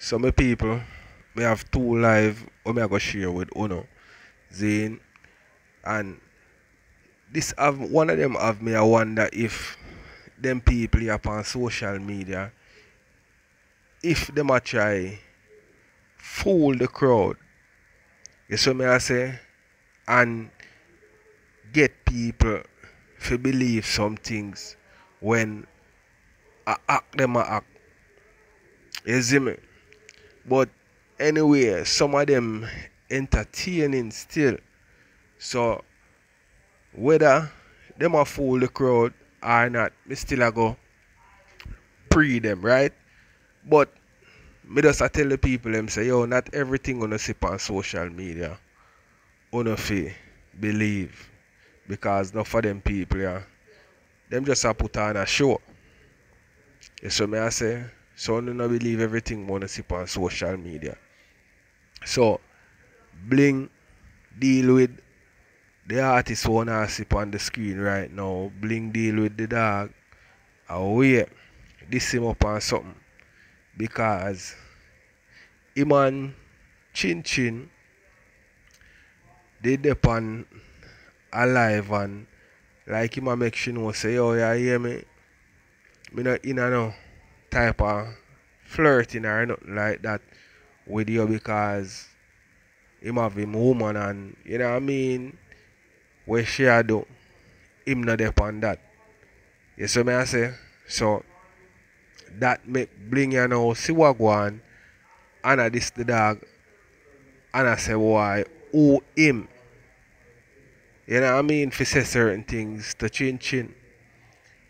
So my people, we have two live what me I go share with Uno, Zane, and this have one of them have me I wonder if them people here on social media, if them a try fool the crowd. You see me I say, and get people to believe some things when I act them a act. You see me? But anyway, some of them entertaining still. So whether them a fool the crowd or not, me still a go pre them, right? But me just a tell the people them say, yo, not everything gonna sip on social media. Gonna fi believe. Because not for them people, yeah. Them just a put on a show. You see me I say? So I don't believe everything wanna sip on social media. So Bling deal with the artist who wanna sip on the screen right now. Bling deal with the dog. Away. This him up on something. Because him and Chin Chin they depend alive and like him a make sure know say, yo, you hear me? Me not in a no type of flirting or nothing like that with you because him have him woman and you know what I mean? What she a do, him not depend that. You see me I say? So that make Bling you know see what go on and I this the dog and I say why who him? You know what I mean? For say certain things to Chin Chin.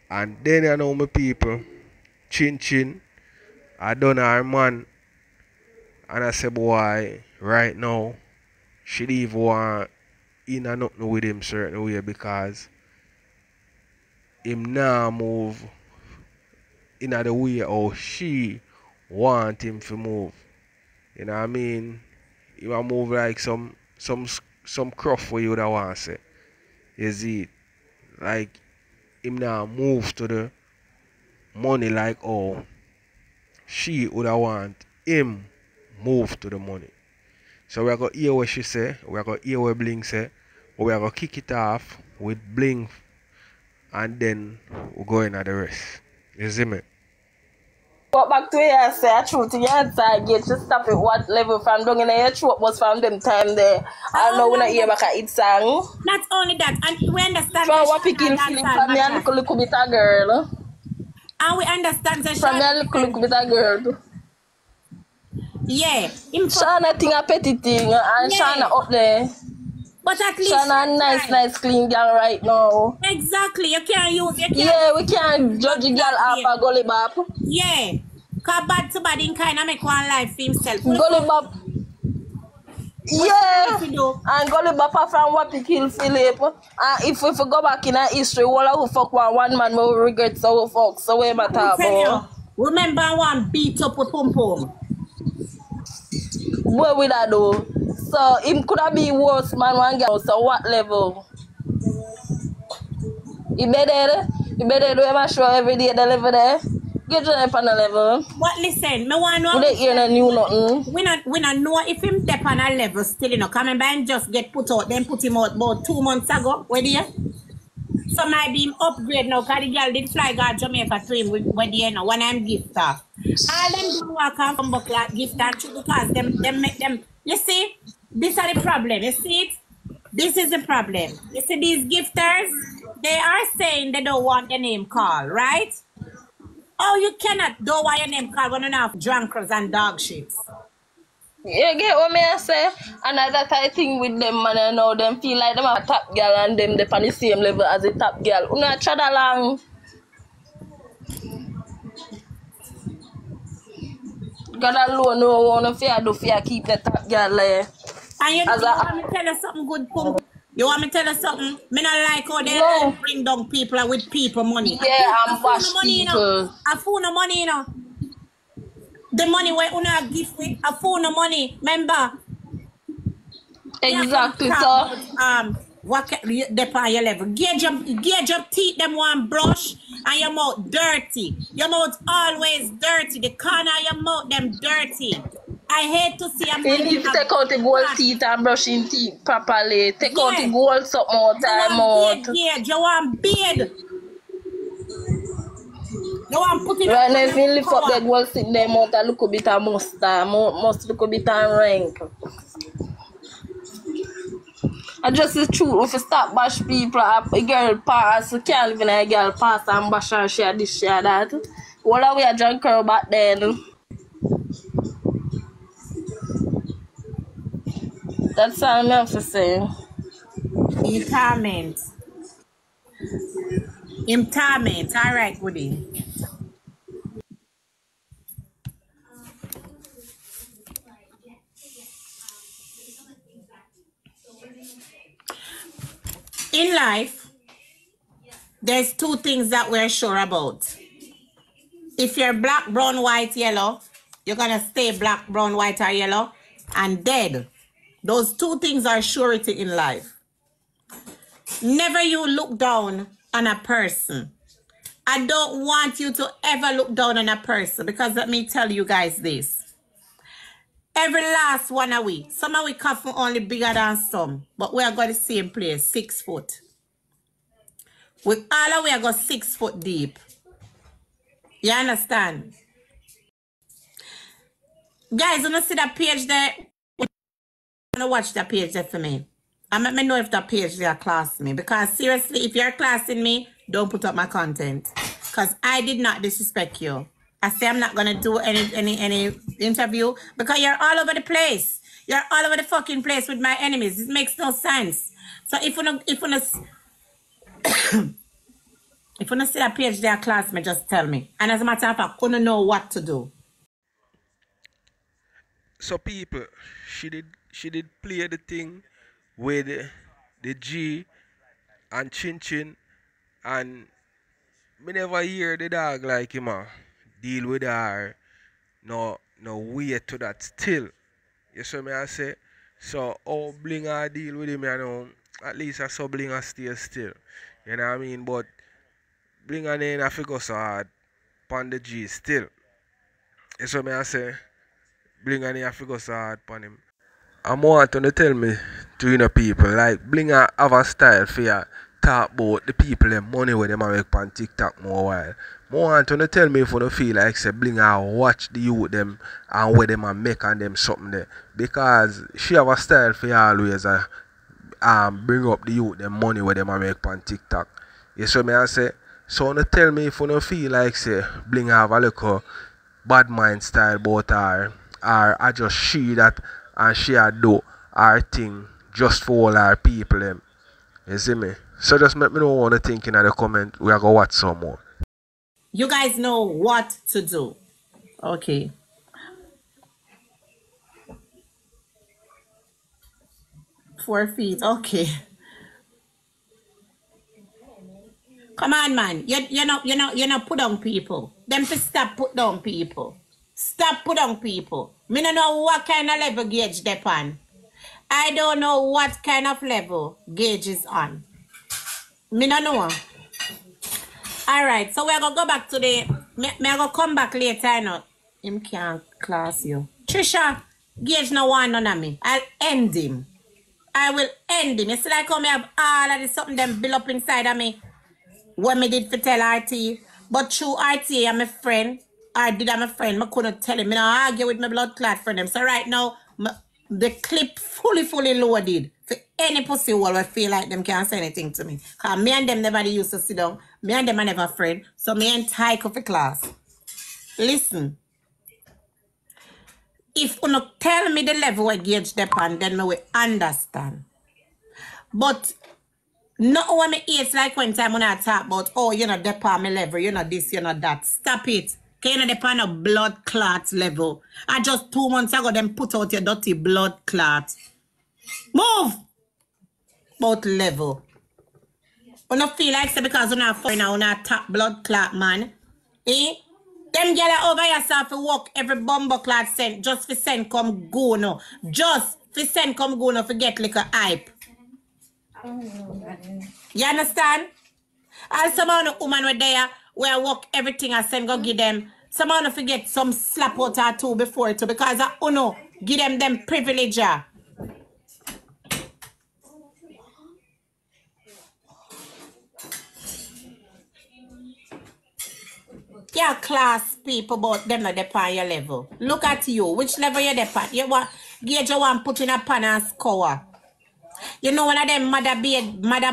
And then you know my people, Chin Chin, I done her man. And I say boy, right now, she don't even want in and nothing with him certain way because him now move in the way how she want him to move. You know what I mean? He want move like some cruff where you would want to say. You see it? Like him now move to the money like oh she would want him move to the money. So we are gonna hear what she say, we are gonna hear what Bling say, but we are gonna kick it off with Bling and then we'll go in at the rest. You see me? But back to here, say I truth to your answer, Gage to stop it what level from down in your throat was from them time there. I know when I hear back at it song. Not only that, and we understand from what picking feeling from me a little bit a girl. And we understand that from me a little bit a girl. Yeah. Shauna thing a petty thing and yeah. Shauna up there. But at least Shauna nice clean girl right now. Exactly. You can't use it. Yeah, we can't judge a girl off a gully bop. Yeah. Cause bad to bad in kind of make one life for himself. Gully bop. Yeah. And gully bop from what he kill Philip. And if we go back in our history, all who fuck one man will regret so we fuck. So we matter about. Remember one beat up with pom pom. What will I do? So him could have been worse man one girl. So what level? You better do ever show every day the level there. Get to up on the level. But listen, me want know. We don't hear new nothing. We not know if him step on a level still, you know. Come and him just get put out, then put him out about 2 months ago. Where do you? So might be him upgrade now, because the girl did fly God Jamaica to him with you know, when I'm gift off. All them do work and come back like gift and true because them make them. You see, this is the problem. You see it? This is the problem. You see these gifters, they are saying they don't want their name called, right? Oh, you cannot don't want your name called when you have drunkards and dog shits. You get what me I say? Another type thing with them man, I know them feel like them a top girl and them they on the same level as a top girl. You know, chat along. God alone no wanna fear do fear keep the top girl there. And you want me tell you something good, punk? You want me tell you something? Me not like how they bring down people with people money. Yeah, I'm bash people. You know? I fool no money, you know. The money where you not give with, I fool no money. Remember? Exactly, so. What dep on your level? Gauge up teeth, them one brush, and your mouth dirty. Your mouth always dirty. The corner of your mouth, them dirty. I hate to see a You man need to take out the gold teeth and brush in teeth properly. Take out the Yes. gold something more time out. Gauge, you want beard. You want put it Right now, if you lift up the gold teeth, them out a little bit of mustard, must look a bit of rank. I just the truth, if you stop bash people, a girl pass, you can't even a girl pass and bash her, share this, share that. All the way I drank her back then. That's all I have to say. Empowerment. All right, Woody. In life, there's two things that we're sure about. If you're black, brown, white, yellow, you're going to stay black, brown, white, or yellow, and dead. Those two things are surety in life. Never you look down on a person. I don't want you to ever look down on a person, because let me tell you guys this. Every last one of we, some of we coffin only bigger than some, but we are going to the same place, 6 foot. With all of we are going 6 foot deep. You understand? Guys, you know see that page there? You want to watch that page there for me. And let me know if that page there class me. Because seriously, if you're classing me, don't put up my content. Because I did not disrespect you. I say I'm not going to do any interview because you're all over the place. You're all over the fucking place with my enemies. It makes no sense. So if you want to see that page there class me, just tell me. And as a matter of fact, I couldn't know what to do. So people, she did play the thing with the G and Chin Chin, and me never hear the dog like him deal with her. No way to that still. You see me I say? So how Blinga deal with him, you know, at least I saw Blinga stay still. You know what I mean? But Blinga ain't a figure so hard on the G still. You see me I say? Blinga ain't a figure so hard on him. I'm wanting to tell me to people like Blinga have a style for you talk about the people and money where them make on TikTok more while. More want to tell me if you feel like say Blinga watch the youth them and where them and make on them something there. Because she have a style for you always bring up the youth them money where them make on TikTok. You see me I say? So you tell me if you feel like say Blinga have a little bad mind style about her, or I just she that and she a do her thing just for all our people them. You see me? So just let me know what you think in the comment. We are going to watch some more. You guys know what to do. Okay. Four feet. Okay. Come on, man. You know put on people. Them to stop put down people. Stop put on people. Me don't know what kind of level Gage they're on. I don't know what kind of level Gage is on. Me don't know. Alright, so we're gonna go back to the me gonna come back later, I know. Him can't class you. Trisha, Gage no want none of me. I'll end him. I will end him. You see like how me have all of this something them build up inside of me. What me did for tell RT. But through RT, I'm a friend. I did I'm a friend. I couldn't tell him. I don't argue with my blood clot friend them. So right now, the clip fully loaded. For any pussy who will feel like them can't say anything to me. Because me and them never used to sit down. Me and them are never friend. So me and Ty for class. Listen. If you tell me the level where Gage depend, then me will understand. But not when me eat like when time when I talk about, oh, you know, depend me level, you know this, you know that. Stop it. Okay, you know, depend on blood clot level. I just 2 months ago, them put out your dirty blood clot. Move! About level. You don't feel like say because you're not foreign now, you're not top blood clot, man. Eh? Them gyal over yourself to walk every bumbo clot sent just for send come go no. Just for send come go no for get like a hype. You understand? And some of the woman were there where work everything I send go give them. Some of them forget some slap out or two before it too because I give them privilege. Yeah, class people, but them not depend your level. Look at you. Which level you depend? You want Gage you want put in a pan and score. You know one of them mother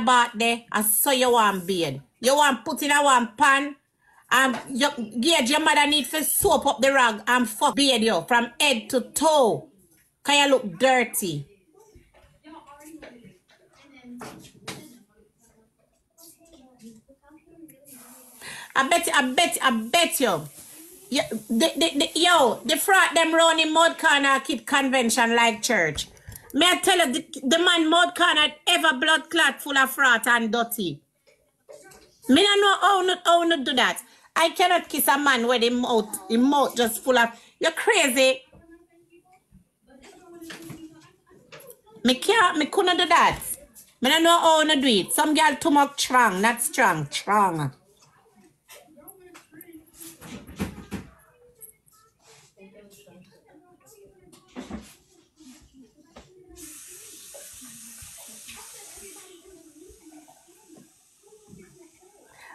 bath there, and so you want beard. You want put in a one pan, and Gage your mother need to soap up the rag and fuck beard you from head to toe. Can you look dirty? I bet you. The frat them run in mud corner kid convention like church. May I tell you, the man mud corner ever blood clot full of frat and dirty. Me don't know how not do that. I cannot kiss a man with his mouth just full of. You're crazy. Me couldn't do that. Me don't know how to do it. Some girl too much strong, not strong.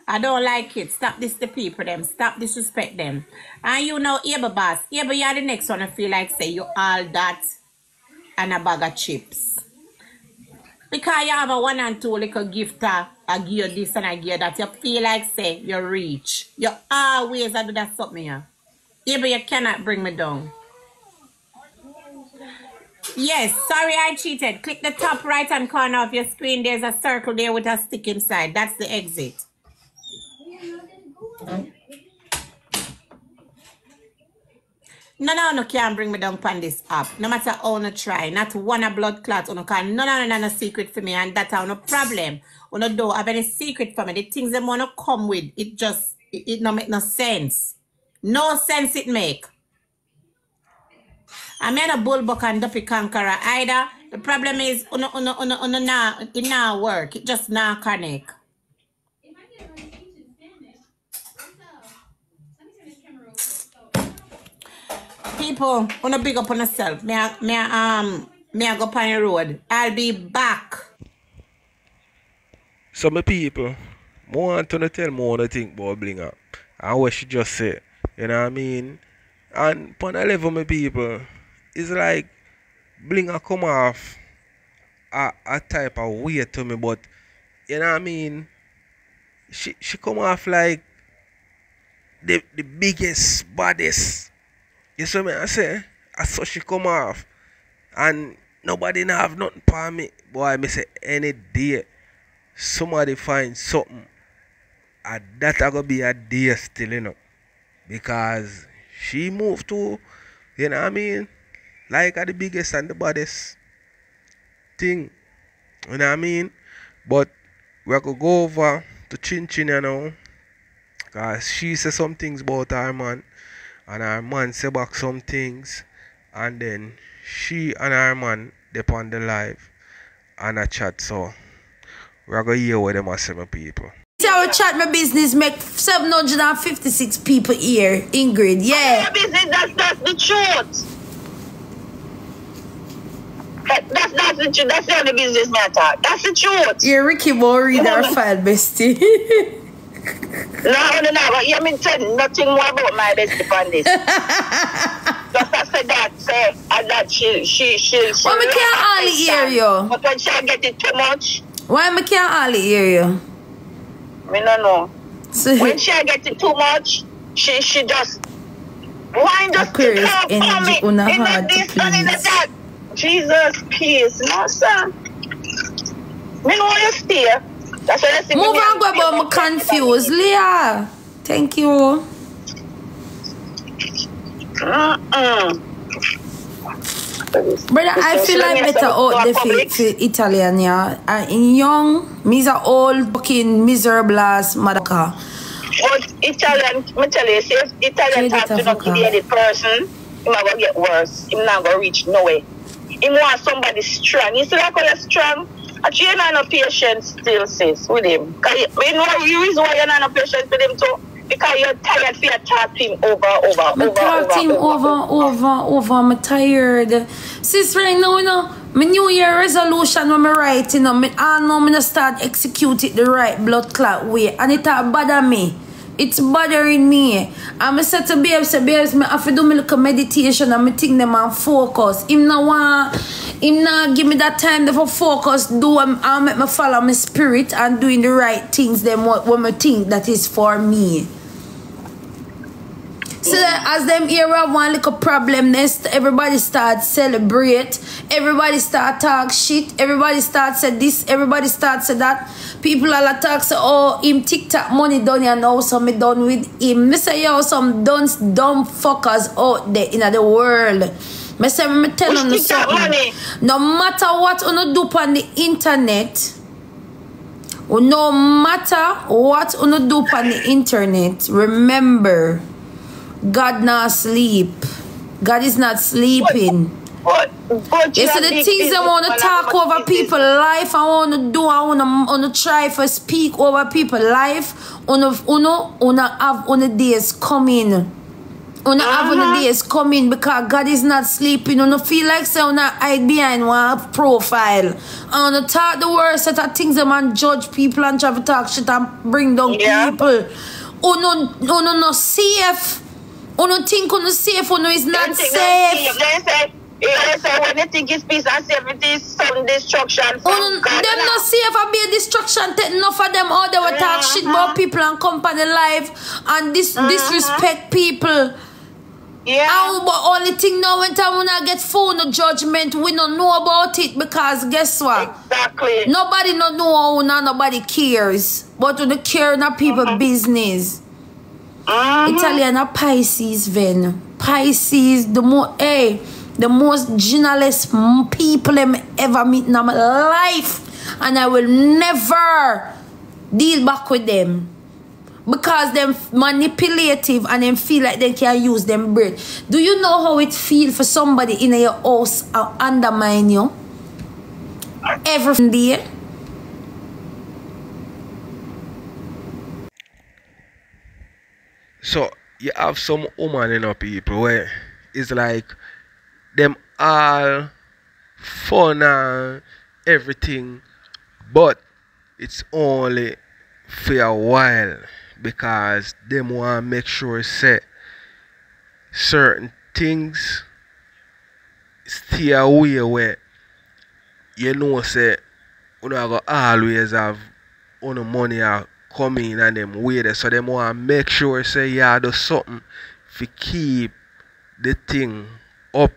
I don't like it. Stop this the people them. Stop disrespect them. And you know, Able boss. Able, you're the next one to feel like say you all that and a bag of chips. Because you have a 1 and 2 little gift, I give you this and I give you that. You feel like say you're rich. You always do that something here. Able, you cannot bring me down. Yes, sorry I cheated. Click the top right hand corner of your screen. There's a circle there with a stick inside. That's the exit. No can't bring me down on this app. No matter how I try. Not one a blood clot. No secret for me. And that's no problem. You don't have any secret for me. The things they want to come with, it just, it don't make no sense. No sense it make. I'm not a bullbuck and duppy conqueror either. The problem is, it not work. It just not connect. People, wanna big up on yourself. May I go up on the road. I'll be back. So my people, more want to tell more what I think about Blinga. And what she just said. You know what I mean? And upon a level, my people, it's like Blinga come off a type of weird to me, but you know what I mean? She come off like the biggest, baddest. You see me I say? I saw she come off. And nobody not have nothing for me. Boy, me say any day somebody find something. And that gonna be a day still, you know. Because she moved to, you know what I mean? Like the biggest and the baddest thing. You know what I mean? But we are gonna go over to Chin Chin, you know. Because she said some things about her man. And her man say back some things. And then she and her man they on the live and a chat. So we're going to hear what them are saying, people. Our chat my business make 756 people here, Ingrid. Yeah. Business, that's the truth. That's the truth. That's the only business matter. That's the truth. Yeah, Ricky won't read our file, bestie. No, but you mean tell nothing more about my bestie on this. Just I said that, say, and that she why me can't all hear you? But when she get it too much. Why me can't all hear you? Me no know. So, when she get it too much, she just wind up to come for me. In the this and in the that. Jesus, peace. No, sir. Me know you stay. That's what I see. Move on, go about me confused. Leah. Thank you. Brother, I feel like better out there for Italian, yeah. In young, me's a old fucking miserable ass motherfucker. But Italian, me tell you, see, if Italian talk to not give the person, he not gonna get worse. He not gonna reach nowhere. He want somebody strong. You see like how you're strong? Actually, you're not no patience still, sis, with him. You know the reason why you're not no patience with him too? Because you're tired for you talk to him over. I'm tired. Sis, right now, you know, my New Year resolution when I write, you know, I know I'm gonna start execute it the right blood clot way. And it bother me. It's bothering me. I'm said to babes, I have to do my little meditation and I think them and focus. Him not give me that time to focus, I'll make me follow my spirit and doing the right things them what I think that is for me. So that as them era one little problem, everybody start celebrate, everybody start talk shit, everybody start say this, everybody start say that. People all talk say, oh, him TikTok money done and now so me done with him. Me say yo, some dumb fuckers out there in the world. Me say me tell you something. No matter what you do on the internet, no matter what you do on the internet, remember, God not sleep. God is not sleeping. But you see the things I want to talk over people's life, I want to do, I want to try to speak over people's life. Have days coming. Have days coming because God is not sleeping. You feel like say you hide behind one profile. I want to talk the worst set of things and judge people and try to talk shit and bring down people. No safe. You think you safe, you is not safe. When you think it's peace and safety is some destruction from God. Them not safe and be a destruction. Take enough of them all they will talk shit about people and company life and disrespect people. Yeah. But only thing now when time when I get phone no judgment, we don't know about it because guess what? Exactly. Nobody don't know how nobody cares. But when they care not people business. Italian are Pisces, Ven. Pisces, the most journalist people I ever meet in my life. And I will never deal back with them. Because they're manipulative and they feel like they can use them brain. Do you know how it feels for somebody in your house undermine you? Every day. So you have some woman in people where it's like them all fun and everything, but it's only for a while because them want to make sure say certain things stay away where you know say you know always have money coming and them way there, so them want to make sure say yeah do something to keep the thing up.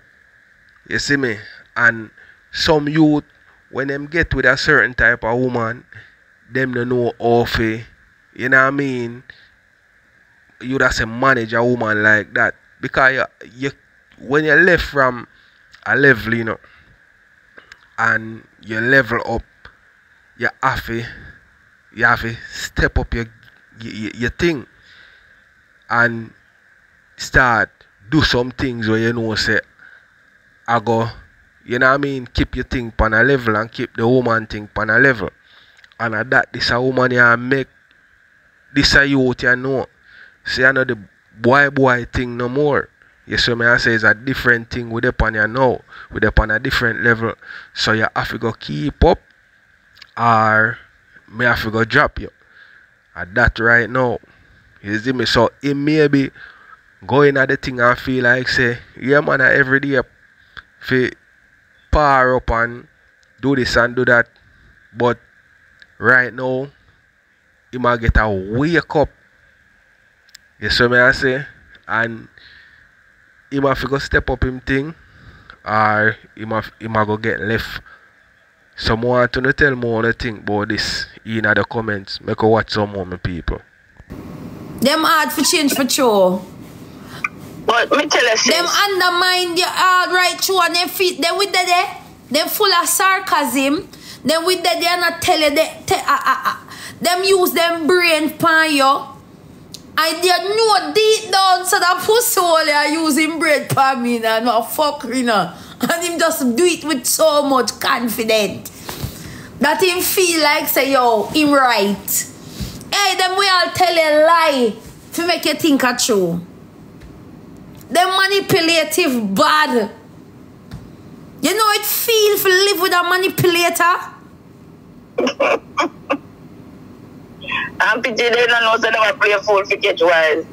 You see me? And some youth when them get with a certain type of woman, them don't know how to, you know what I mean, you just say manage a woman like that. Because you when you left from a level, you know, and you level up, you have to step up your thing and start do some things where you know say I go, you know what I mean, keep your thing on a level and keep the woman thing on a level. And at that this a woman you make this a youth you know. See I know the boy thing no more. You see me I say it's a different thing with upon you now. With upon a different level. So you have to go keep up or me have to go drop you. At that right now. You see me? So it may be going at the thing and feel like say, yeah man, every day fi power up and do this and do that. But right now, he might get a wake up. You see me I say? And he might go step up him thing or he might go get left. Some want to tell me what think about this in the comments. Make a watch some more people. Them hard for change for sure. But me tell you, them undermine your hard right through and them feet. Them with the there. Them full of sarcasm. Them with the they not tell you them use them brain pan you. I did know deep down so that pussy hole are using brain pan me no fuck you know. And him just do it with so much confidence. That him feel like say yo, him right. Hey, them we all tell a lie to make you think a true. Them manipulative bad. You know it feel to live with a manipulator? I'm pity they don't know so they play a fool for catch wise.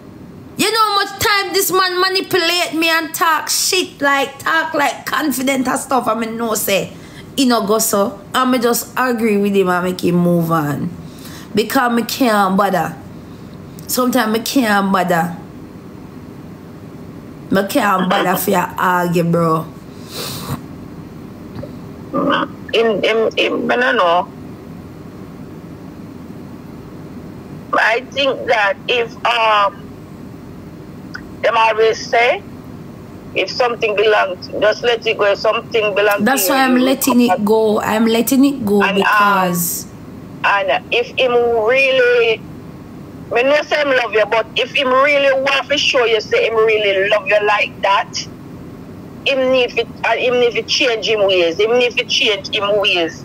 You know how much time this man manipulate me and talk shit like confident and stuff. I mean no say he no go so. I me just agree with him and make him move on. Because me can't bother. Sometimes me can't bother. Me can't bother for your argue, bro. I don't know. I think that if them always say if something belongs, just let it go. If something belongs, that's why I'm letting it go. I'm letting it go and, because and if him really, I know say him love you, but if him really want to show you say him really love you like that, him need to change him ways. Him need to change him ways.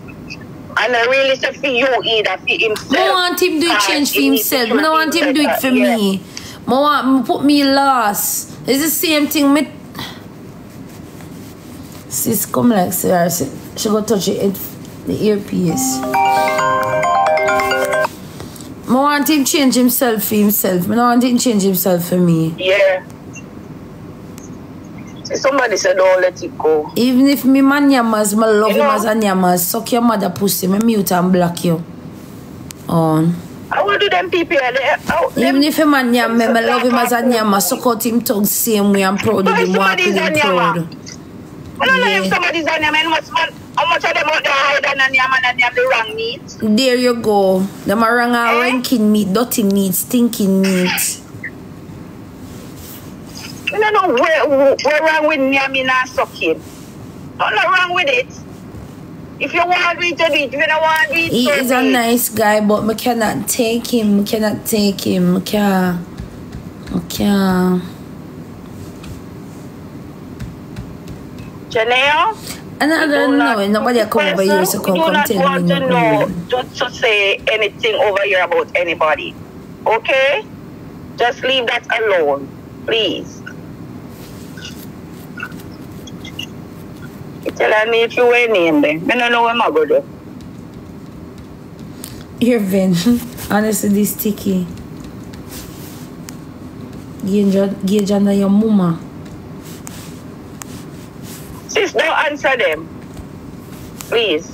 And I really say for you either for himself. I want him to change for himself. I don't want him to do it for me. I want him to put me last. It's the same thing with sis come like say she go touch the earpiece. I want him to change himself for himself. I don't want him to change himself for me. Yeah. Somebody said don't let it go. Even if me man yamas, I love him as a yamas, suck your mother pussy, me mute and block you. On. I will do them people there. Even if a man yam me, I love him as a yamas, suck out him tongue same way and proud of him, walking him proud. I don't know if somebody's a yam and how much of them out there hide and yam and yam the wrong meat. There you go. Them are wrong ranking meat, dirty meat, stinking meat. I don't know where wrong with Nyami and sucking. Not wrong with it. If you want to eat, you do it. If you don't want to eat, he is a nice guy, but I cannot take him. I cannot take him. I can't. Janelle? And I don't know. Nobody come over here to come tell me. We do not want to know just to say anything over here about anybody. Okay? Just leave that alone. Please. Tell me if you were named them. I don't know where my brother. Here, Vin. Honestly, this sticky. Gage under your mama. Sis, don't answer them. Please.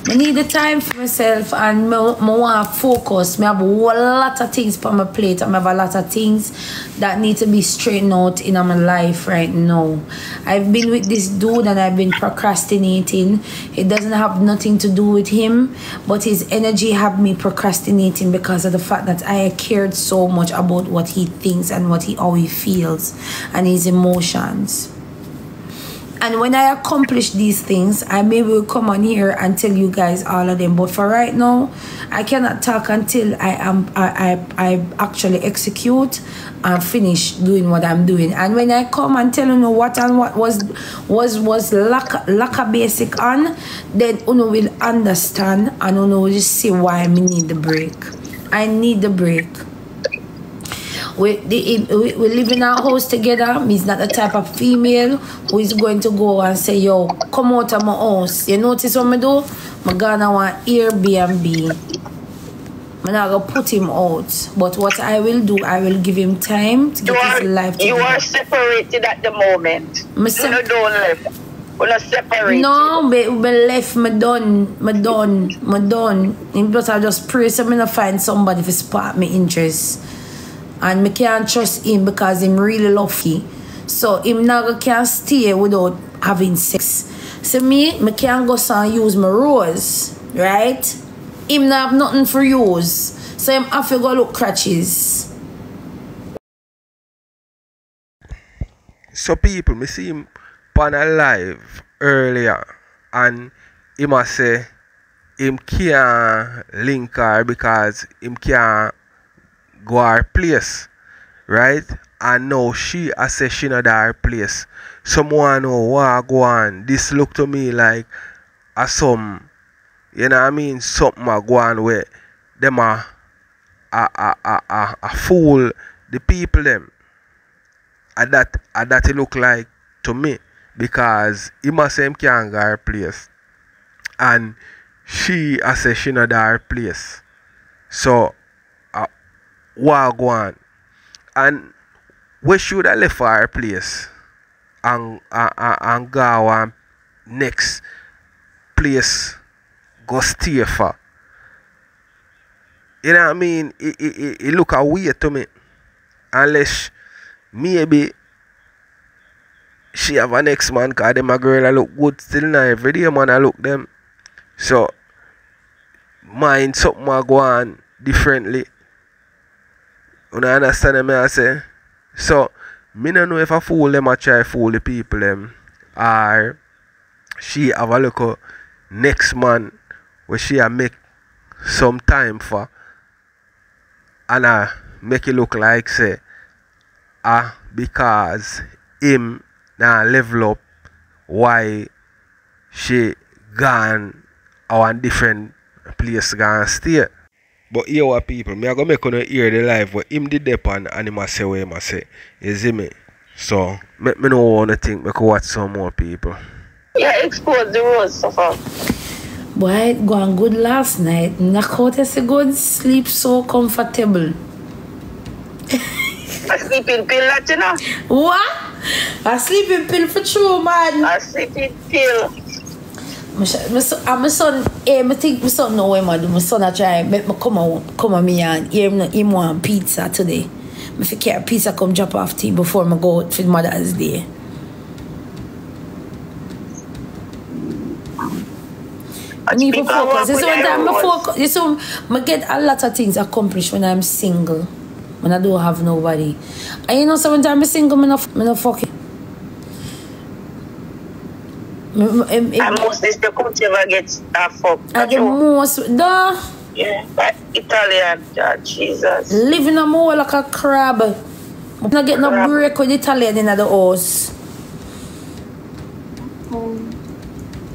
I need the time for myself and I want to focus. I have a whole lot of things on my plate and I have a lot of things that need to be straightened out in my life right now. I've been with this dude and I've been procrastinating. It doesn't have nothing to do with him, but his energy have me procrastinating because of the fact that I cared so much about what he thinks and how he feels and his emotions. And when I accomplish these things, I maybe will come on here and tell you guys all of them. But for right now, I cannot talk until I actually execute and finish doing what I'm doing. And when I come and tell you what was lack a basic on, then you will understand and you will just see why I need the break. I need the break. We live in our house together. Me's not the type of female who is going to go and say, yo, come out of my house. You notice what I do? I'm gonna want Airbnb. I'm not gonna put him out. But what I will do, I will give him time to get his life together. You are separated at the moment. You don't live. We're not separated. No, me left. Me done. But I just pray so I not find somebody to spark my interest. And me can't trust him because him really lucky. So him never can stay without having sex. So me can't go and use my rose, right? Him not have nothing for use. So him have to go look crutches. So people, me see him on a live earlier and he must say him can't link her because him can't go our place. right? And now she I say she not her place. Someone know what go on. This look to me like some, you know what I mean, something a go on where them a fool the people them. And that it look like to me, because he must say him can't go her place. And she I say she not her place. So what go on? And we should have left her place and go on next place go stay for. You know what I mean? It look a weird to me. Unless maybe she have a next man, cause them a girl I look good still now. Every day man I look them. So mind something a go on differently. You know, understand me I say? So me no know if I fool them or try fool the people them, or she have a look next man where she a make some time for, and I make it look like say because him now level up why she gone or a different place gone stay. But here what people, me I go make you hear the live where him did depend and him a say what him a say. You see me? So make me know what I think, make you watch some more people. Yeah, expose the road so far. Boy, it gone good last night. Knock out as a good sleep so comfortable. A sleeping pill that you know? What? A sleeping pill for true, man. A sleeping pill. My son, I think my son know what I do. My son I try make me come on me and him want pizza today. I fi carry pizza come drop off tea before I go out for Mother's Day. I need to focus. This one time I focus. This one I get a lot of things accomplished when I'm single. When I don't have nobody. And you know sometimes I'm single, I'm not fucking. And most is the country ever gets fucked. At the most, duh. Yeah, but Italian, Jesus. Living a more like a crab. I'm not getting no break with Italian in the house.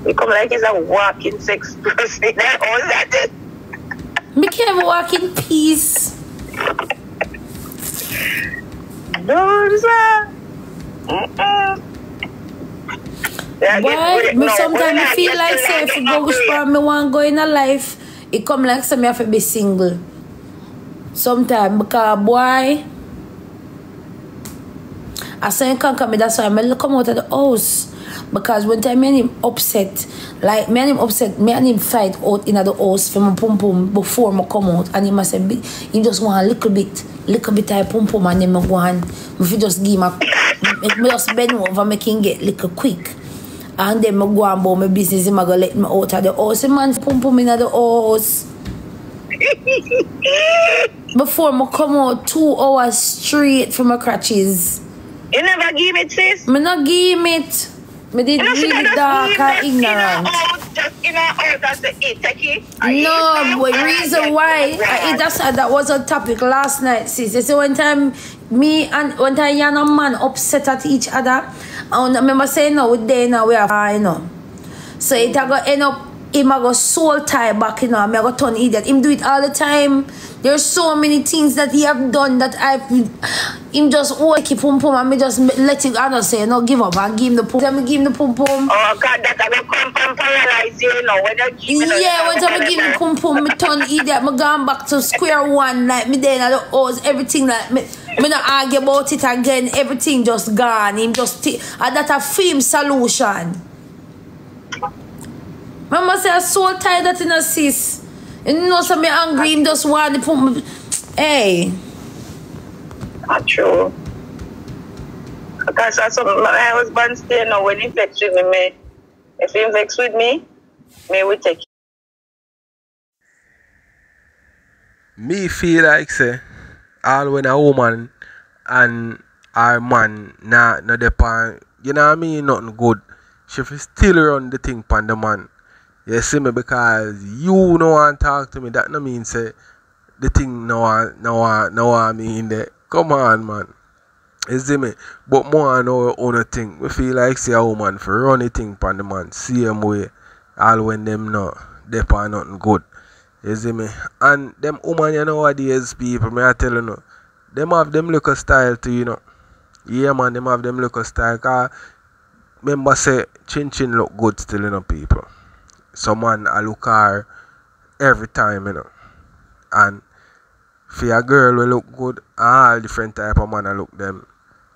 We come like it's a walking sex person in the house, that's it. Me can't walk in peace. No, sir. Why? But sometimes I feel like say if you go which part me want to go in a life, it come like say me have to be single. Sometimes because boy, I say you can't come me, that's why I come out of the house. Because when time me and him upset, like me and him fight out in the house for my pum pum before I come out, and he must say he just want a little bit of pum pum, and then I go on. If you just give me just bend over, make him get little quick. And then I go on about my business, and I go let me out of the house. Man, pum pum in the house. Before I come out 2 hours straight from my crutches. You never give it, sis? Me not give it. Me did really dark and ignorant. Just in and out as the take it. No, but reason why that was a topic last night, sis. So one time Yan and man upset at each other. And I remember saying no, we there now we are you know. So it a go end up him a go soul tie back, you know, I go turn idiot. Him do it all the time. There's so many things that he have done that him just keep pum pum and me just let it, I don't say no give up and give him the pum. Let me give him the pum pum. Oh God, that I will come and paralyze you know when I give him. Yeah, when I give him the pum pum, me turn idiot, me gone back to square one, like me then at the house, everything like me not argue about it again, everything just gone. Him just and that a film solution. Mama say I so tired that in a sis. You know so me angry, him just want to put me. Hey. Not true. Because that's something my husband stay now when he vex with me. If he vex with me we take it. Me feel like say all when a woman and our man no depend, you know what I mean, nothing good. She still run the thing pan the man. You see me, because you no want to talk to me, that no mean say the thing no want me in there. Come on, man. You see me? But more and more on a thing. We feel like say a woman for run a thing pan the man. Same way. All when them know they are nothing good. You see me? And them woman you nowadays people, me I tell you no. Them have them look a style too, you know. Yeah man, them have them look a style. Cause remember say chin chin look good still, you know, people. So man I look her every time, you know. And for a girl we look good, all different type of man I look them.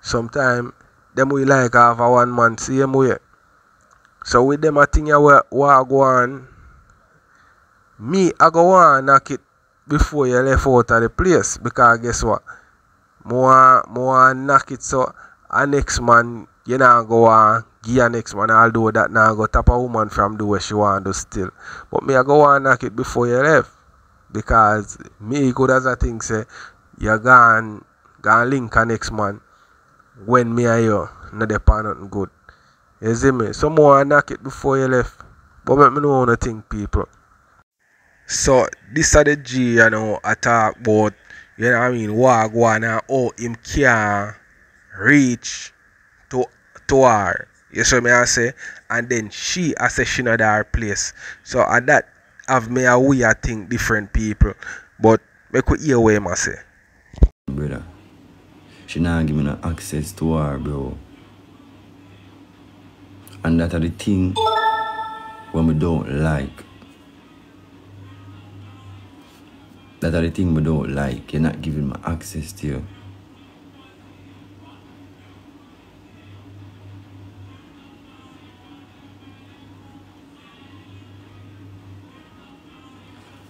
Sometimes them we like have a one man same way. So with them I think you what go on. Me I go on knock it before you left out of the place, because guess what? More knock it so a next man you know go on give a next man, although that now go tap a woman from the way she want to still. But me I go on knock it before you left. Because me good as I think say you gone link a next man when me and you no depend nothing good. You see me? So more knock it before you left. But let me know what you think, people. So this are the G, you know, I talk about, you know what I mean, what go on and how him can reach to her. You see me I say? And then she I say she not her place. So at that have me a way I think different people. But me could hear what I say. Brother, she not give me no access to her, bro. And that are the thing when we don't like. That are the thing we don't like. You're not giving me access to you.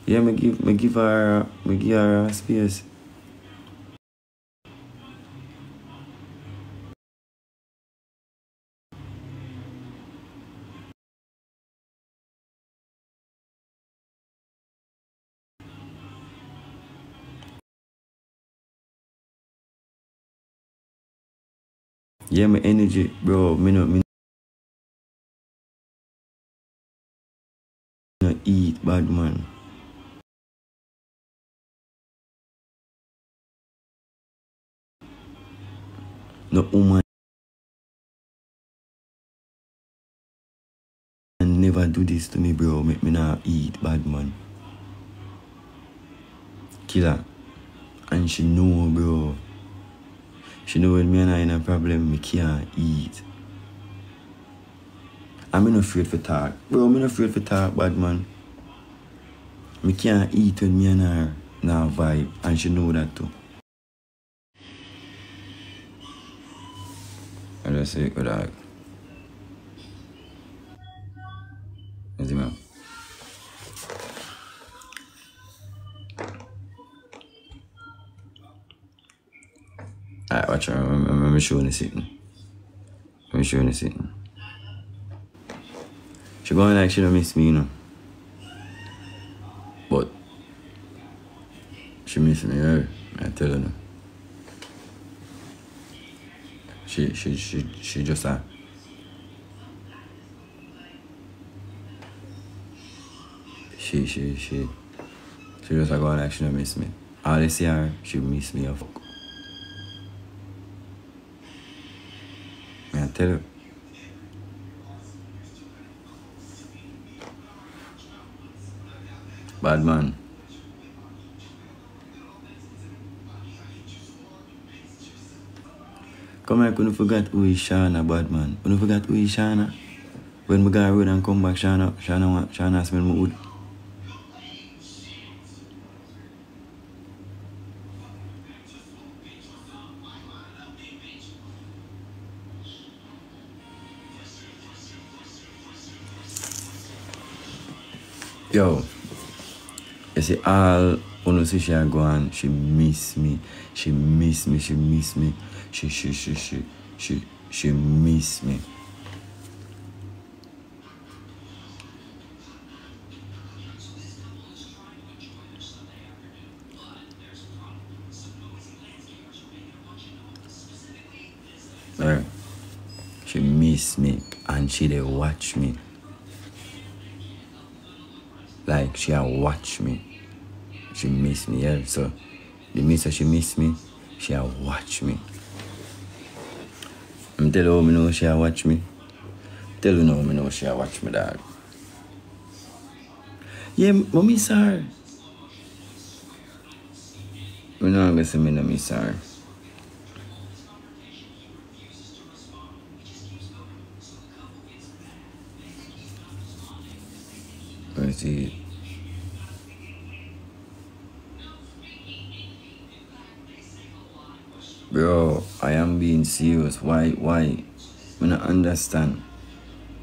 Yeah, me give her space. Yeah, my energy, bro. Me no eat bad man. No woman never do this to me, bro. Make me not eat bad man. Killer. And she know, bro. She know when me and I in a problem, me can't eat. I'm not afraid for talk. Bro, I'm not afraid for talk, bad man. Me can't eat when me and her now vibe. And she know that too. I just say, good dog. Is it, man? Alright, watch her. I'm showing you something. I'm showing you something. She going like she don't miss me, you know. But she miss me, yeah. I tell her no. She just she just go like she don't miss me. All I see her, she miss me a fuck. I tell her. Bad man. Come here, couldn't forget who is Shauna, bad man. Couldn't forget who is Shauna. When we go road and come back, Shauna smell my wood. Yo, you see all when you see she go on, she miss me. She miss me. She miss me. She miss me. Right. She miss me and she dey watch me. Like she a watch me. She miss me, yeah. So the miss her she miss me, She'll watch me. I'm tell you, me know she'll watch me. Tell you now, me know she'll watch me, dog. Yeah, mommy, sir. Me know I'm gonna say me no miss her. Let's see. Bro, I am being serious. Why? I don't understand.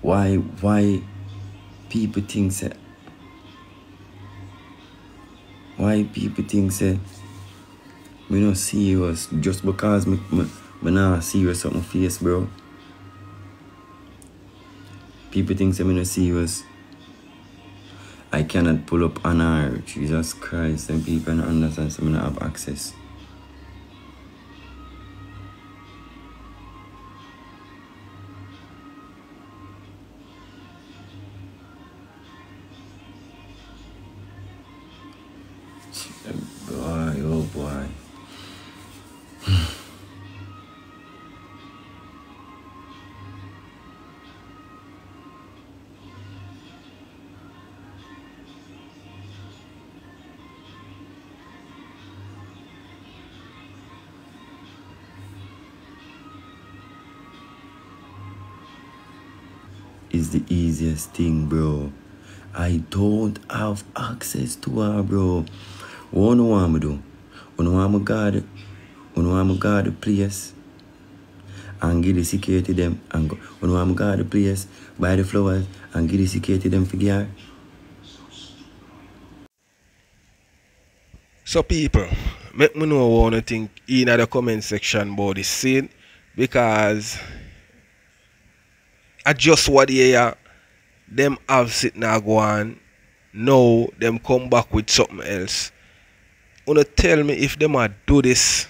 Why people think say? Why people think say me not serious just because me not serious on my face, bro? People think say me not serious. I cannot pull up an hour. Jesus Christ, and people don't understand so me not have access. Boy, oh boy. It's the easiest thing, bro. I don't have access to her, bro. What do you want me to do? You want me guard the place and give the security them and go. You want me guard the place, buy the flowers and give the security them for her? So people, make me know what you think in the comment section about this scene, because I just what here them have sit now go on. Now them come back with something else. Wanna tell me if them a do this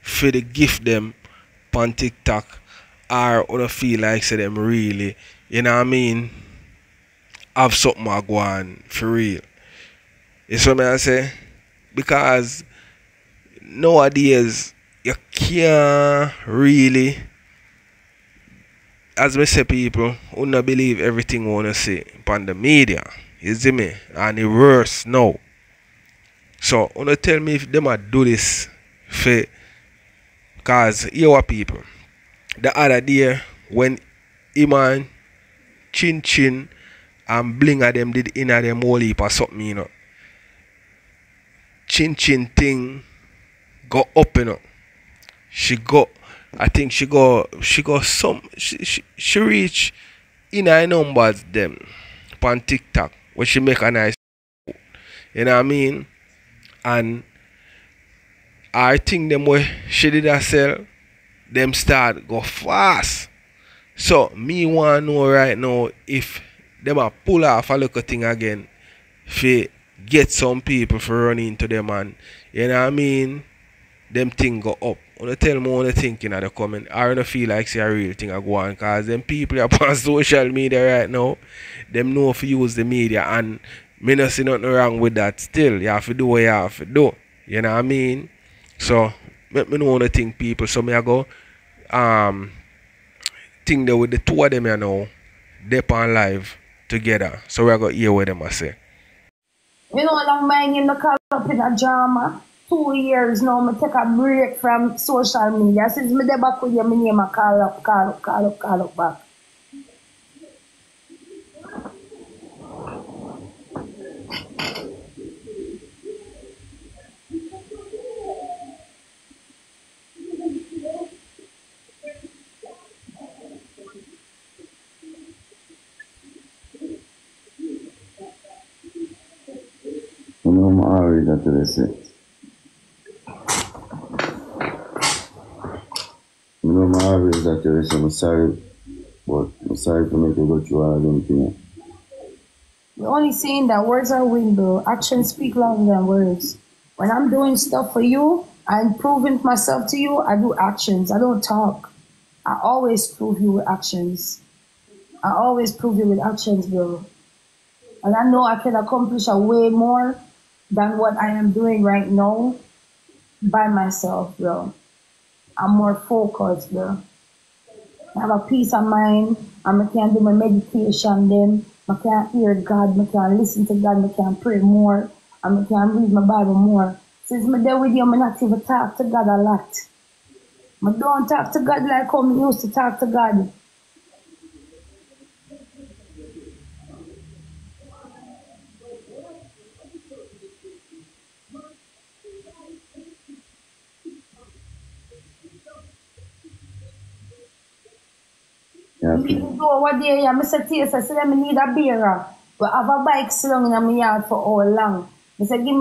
for the gift them on TikTok, or wanna feel like say them really, you know what I mean, have something a go on for real. You see what I say? Because nowadays you can't really, as me say, people who not believe everything we wanna see upon the media. You see me? And it worse now. So wanna tell me if them a do this for, cause your people the other day when Iman Chin Chin and Blinga them did inna them whole heap or something, you know. Chin Chin thing go up, you know. She reach in her numbers them on TikTok when she make a nice, you know what I mean? And I think them way she did herself, them start go fast. So me want to know right now if them a pull off a little thing again for get some people for run into them, and you know what I mean, them thing go up. Wanna tell me what you think in the comment. I don't feel like say a real thing I go on, cause them people up on social media right now, them know if you use the media, and me not see nothing wrong with that still. You have to do what you have to do. You know what I mean? So let me know what you think, people. So me I go think that with the two of them you know, they on live together. So we are going to hear what them I say. You know, long mind in the call up in a drama. 2 years now, I take a break from social media. Since me dey back with you, my name a call up back. I'm always at the I'm always at the I'm sorry, but I'm sorry for making go through all of them things. You're only saying that words are window. Actions speak louder than words. When I'm doing stuff for you, I'm proving myself to you, I do actions. I don't talk. I always prove you with actions. I always prove you with actions, bro. And I know I can accomplish a way more than what I am doing right now by myself, bro. I'm more focused, bro. I have a peace of mind, and I can do my meditation then. I can hear God, I can listen to God, I can pray more, and I can read my Bible more. Since I'm there with you, I'm not even talk to God a lot. I don't talk to God like how I used to talk to God. Yeah, Even though what day, I said to you, I said, I need a beer. But I have a bike slung in my yard for how long? I said, give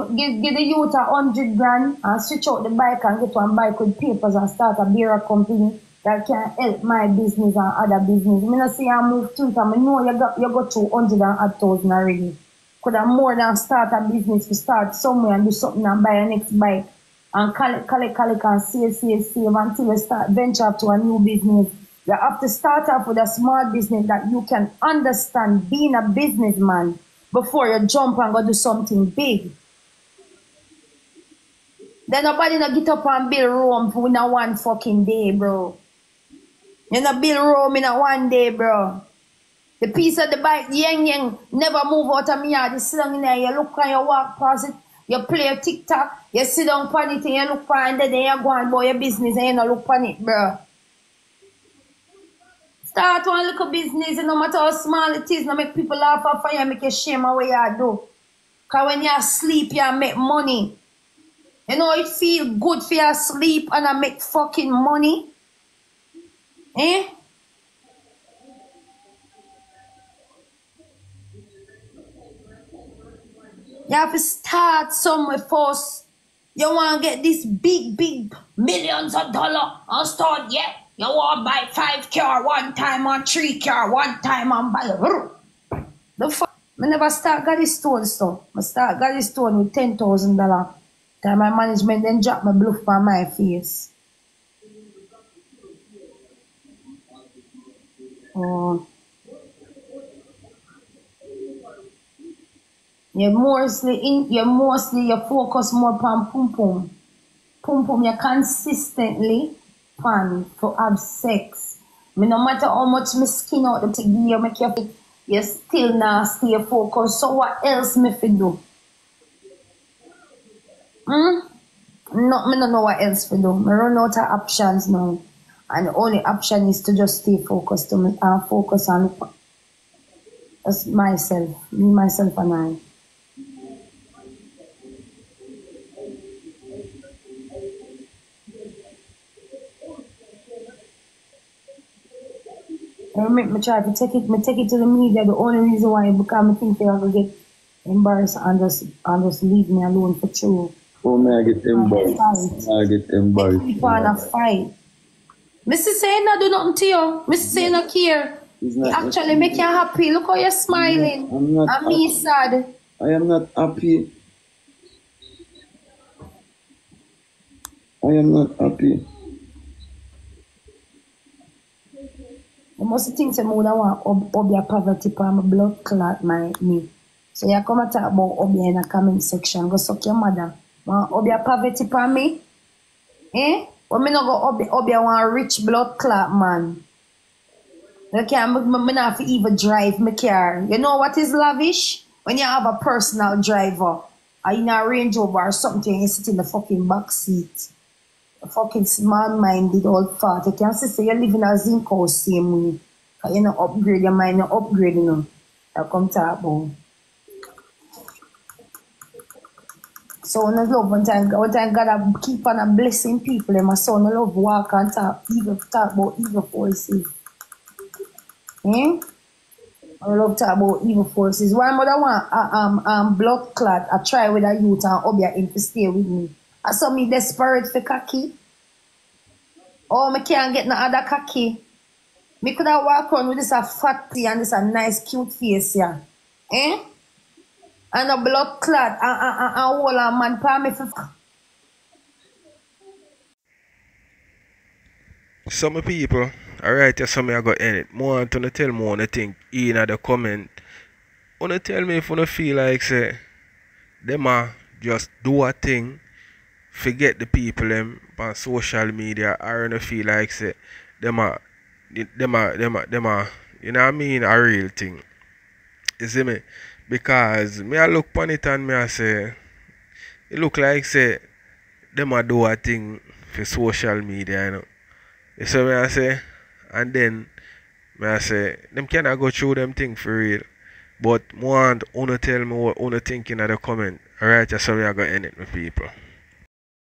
the youth 100 grand and switch out the bike and get one bike with papers and start a beer company that can help my business and other business. I not say I move to it, I know you got 200,000 already. Could have more than start a business to start somewhere and do something and buy a next bike and collect and save until you start venture up to a new business. You have to start off with a small business that you can understand being a businessman before you jump and go do something big. Then nobody not get up and build Rome in a one fucking day, bro. You not build Rome in a one day, bro. The piece of the bike, yang never move out of me yard. You sit down in there, you look and you walk past it, you play a TikTok, you sit down on it and you look for it, and then you go and about your business and you not look on it, bro. Start one little business, no matter how small it is, no make people laugh off you, make you shame of what you do. Because when you sleep, you make money. You know, it feel good for you sleep and I make fucking money. Eh? You have to start somewhere first. You want to get this big millions of dollars and start, yeah. You want to buy 5 car one time and 3 car one time and buy. The fuck? I never start Gage Stone stuff. I start Gage Stone with $10,000. Then my management then drop my bluff on my face. Oh. You focus more on pum pum. Pum pum, you consistently plan to have sex. No matter how much me skin out the thing you make you still not stay focused. So what else me fi do? No, me don't know what else to do. I run out of options now. And the only option is to just stay focused and focus on myself. Me, myself and I. I try to take it to the media. The only reason why because I think they're gonna get embarrassed and just leave me alone for true. Oh, may I get embarrassed? I get embarrassed. Keep on a fight. Mr. Say not do nothing to you. Mr. Say not care. He actually make you happy. Look how you're smiling. I'm not and me sad. I am not happy. I am not happy. You must think some would want obia poverty for my blood clot me. So you come and talk about obia in the comment section. Go suck your mother. Want obia poverty for me? Eh? But me not go obia want rich blood clot man. You can't me not have to even drive my car. You know what is lavish? When you have a personal driver or in a Range Rover or something and you sit in the fucking back seat. A fucking small-minded old fart. You can't say you live in a zinc house same way. Because you don't upgrade your mind, you upgrade, you know. I come talk about. So when I love one time God keep on a blessing people, and my son I love walk and talk about evil forces. Eh? I love talk about evil forces. Why mother want blood clot, I try with a youth and obia him to stay with me. I saw me desperate for cocky. Oh, me can't get no other cocky. Me could have walk around with this a fat pea and this a nice cute face, yeah. Eh? And a blood clot and whole a man for me for. Some people, alright, yeah, some I got in it. More want to tell me what you think in the comment. Wanna tell me if you feel like say them just do a thing forget the people them on social media. I don't feel like say them are you know what I mean, a real thing. You see me? Because me I look upon it and me I say it look like say them a do a thing for social media, you know. You see me I say, and then me I say them cannot go through them thing for real. But want wanna tell me what wanna thinking in the comment. Alright, that's how me I go end it with people.